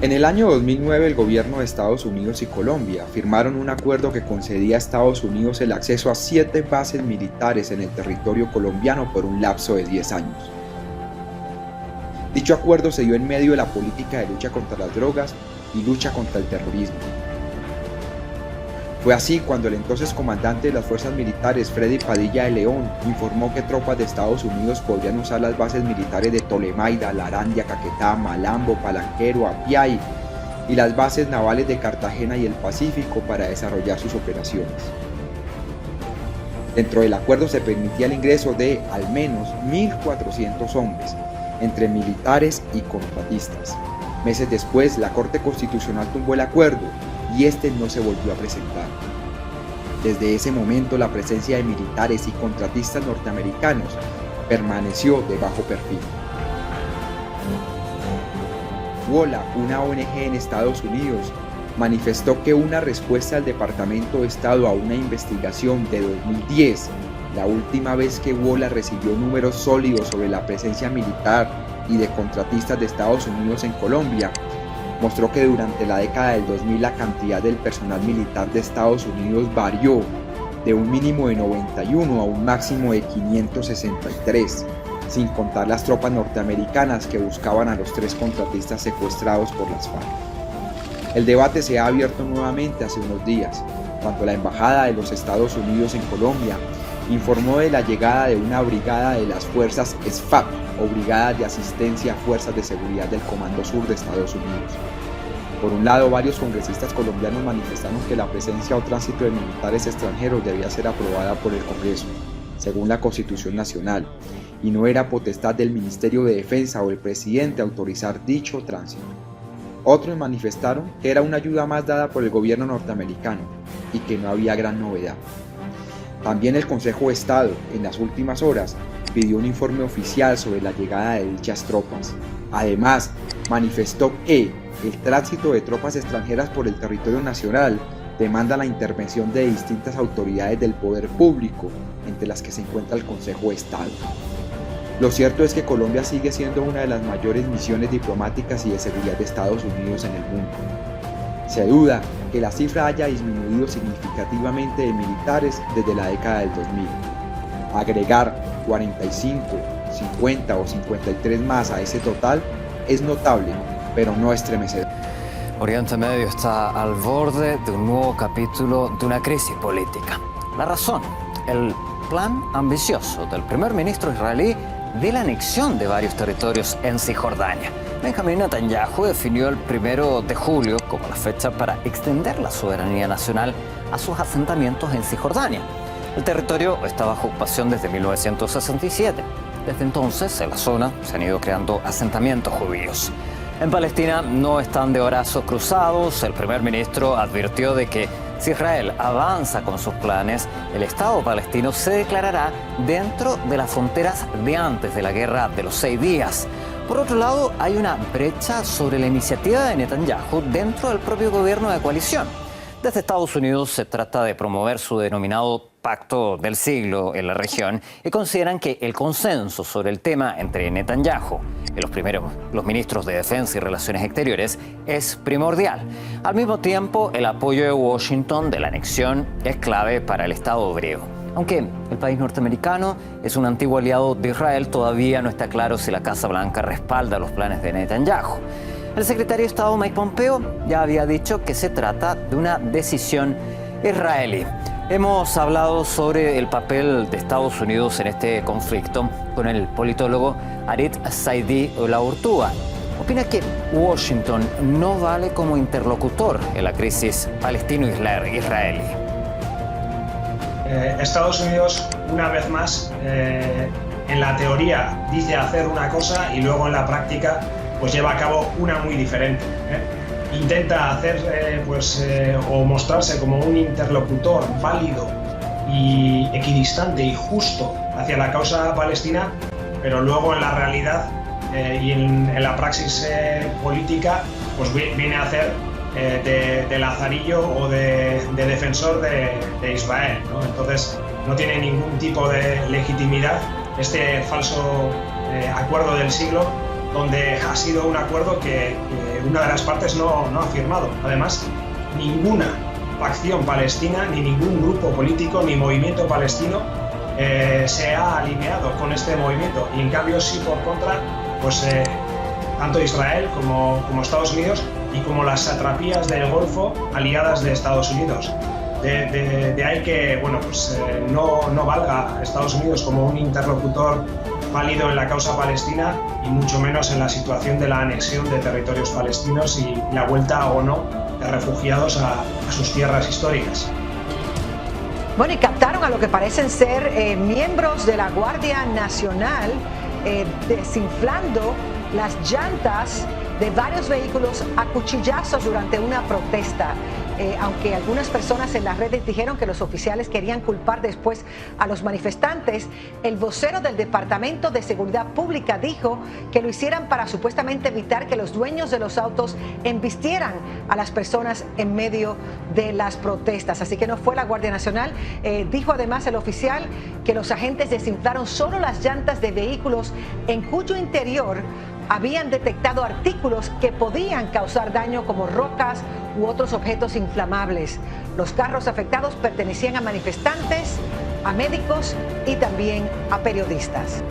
En el año 2009, el gobierno de Estados Unidos y Colombia firmaron un acuerdo que concedía a Estados Unidos el acceso a 7 bases militares en el territorio colombiano por un lapso de 10 años. Dicho acuerdo se dio en medio de la política de lucha contra las drogas y lucha contra el terrorismo. Fue así cuando el entonces comandante de las fuerzas militares, Freddy Padilla de León, informó que tropas de Estados Unidos podrían usar las bases militares de Tolemaida, Larandia, Caquetá, Malambo, Palanquero, Apiay y las bases navales de Cartagena y el Pacífico para desarrollar sus operaciones. Dentro del acuerdo se permitía el ingreso de al menos 1.400 hombres, entre militares y contratistas. Meses después, la Corte Constitucional tumbó el acuerdo y este no se volvió a presentar. Desde ese momento, la presencia de militares y contratistas norteamericanos permaneció de bajo perfil. WOLA, una ONG en Estados Unidos, manifestó que una respuesta del Departamento de Estado a una investigación de 2010, la última vez que WOLA recibió números sólidos sobre la presencia militar y de contratistas de Estados Unidos en Colombia, mostró que durante la década del 2000 la cantidad del personal militar de Estados Unidos varió de un mínimo de 91 a un máximo de 563, sin contar las tropas norteamericanas que buscaban a los 3 contratistas secuestrados por las FARC. El debate se ha abierto nuevamente hace unos días, cuando la Embajada de los Estados Unidos en Colombia informó de la llegada de una brigada de las fuerzas SFAP, o Brigadas de Asistencia a Fuerzas de Seguridad del Comando Sur de Estados Unidos. Por un lado, varios congresistas colombianos manifestaron que la presencia o tránsito de militares extranjeros debía ser aprobada por el Congreso, según la Constitución Nacional, y no era potestad del Ministerio de Defensa o el presidente autorizar dicho tránsito. Otros manifestaron que era una ayuda más dada por el gobierno norteamericano y que no había gran novedad. También el Consejo de Estado, en las últimas horas, pidió un informe oficial sobre la llegada de dichas tropas. Además, manifestó que el tránsito de tropas extranjeras por el territorio nacional demanda la intervención de distintas autoridades del poder público, entre las que se encuentra el Consejo de Estado. Lo cierto es que Colombia sigue siendo una de las mayores misiones diplomáticas y de seguridad de Estados Unidos en el mundo. Se duda que la cifra haya disminuido significativamente de militares desde la década del 2000. Agregar 45, 50 o 53 más a ese total es notable, pero no estremecedor. Oriente Medio está al borde de un nuevo capítulo de una crisis política. La razón, el plan ambicioso del primer ministro israelí de la anexión de varios territorios en Cisjordania. Benjamín Netanyahu definió el 1 de julio como la fecha para extender la soberanía nacional a sus asentamientos en Cisjordania. El territorio está bajo ocupación desde 1967. Desde entonces, en la zona se han ido creando asentamientos judíos. En Palestina no están de brazos cruzados. El primer ministro advirtió de que si Israel avanza con sus planes, el Estado palestino se declarará dentro de las fronteras de antes de la Guerra de los 6 días. Por otro lado, hay una brecha sobre la iniciativa de Netanyahu dentro del propio gobierno de coalición. Desde Estados Unidos se trata de promover su denominado pacto del siglo en la región y consideran que el consenso sobre el tema entre Netanyahu y los ministros de Defensa y Relaciones Exteriores es primordial. Al mismo tiempo, el apoyo de Washington de la anexión es clave para el Estado hebreo. Aunque el país norteamericano es un antiguo aliado de Israel, todavía no está claro si la Casa Blanca respalda los planes de Netanyahu. El secretario de Estado Mike Pompeo ya había dicho que se trata de una decisión israelí. Hemos hablado sobre el papel de Estados Unidos en este conflicto con el politólogo Arit Saidi Olaurtúa. Opina que Washington no vale como interlocutor en la crisis palestino-israelí. Estados Unidos, una vez más, en la teoría dice hacer una cosa y luego en la práctica pues lleva a cabo una muy diferente. Intenta hacer o mostrarse como un interlocutor válido y equidistante y justo hacia la causa palestina, pero luego en la realidad y en la praxis política pues viene a hacer de lazarillo o de defensor de Israel, ¿no? Entonces no tiene ningún tipo de legitimidad este falso acuerdo del siglo donde ha sido un acuerdo que una de las partes no ha firmado. Además, ninguna facción palestina, ni ningún grupo político, ni movimiento palestino se ha alineado con este movimiento, y en cambio sí, por contra, pues tanto Israel como Estados Unidos y como las satrapías del Golfo aliadas de Estados Unidos. De ahí que bueno, pues, no valga Estados Unidos como un interlocutor válido en la causa palestina, y mucho menos en la situación de la anexión de territorios palestinos y la vuelta o no de refugiados a sus tierras históricas. Bueno, y captaron a lo que parecen ser miembros de la Guardia Nacional desinflando las llantas de varios vehículos a cuchillazos durante una protesta. Aunque algunas personas en las redes dijeron que los oficiales querían culpar después a los manifestantes, el vocero del Departamento de Seguridad Pública dijo que lo hicieran para supuestamente evitar que los dueños de los autos embistieran a las personas en medio de las protestas. Así que no fue la Guardia Nacional. Dijo además el oficial que los agentes desinflaron solo las llantas de vehículos en cuyo interior habían detectado artículos que podían causar daño, como rocas u otros objetos inflamables. Los carros afectados pertenecían a manifestantes, a médicos y también a periodistas.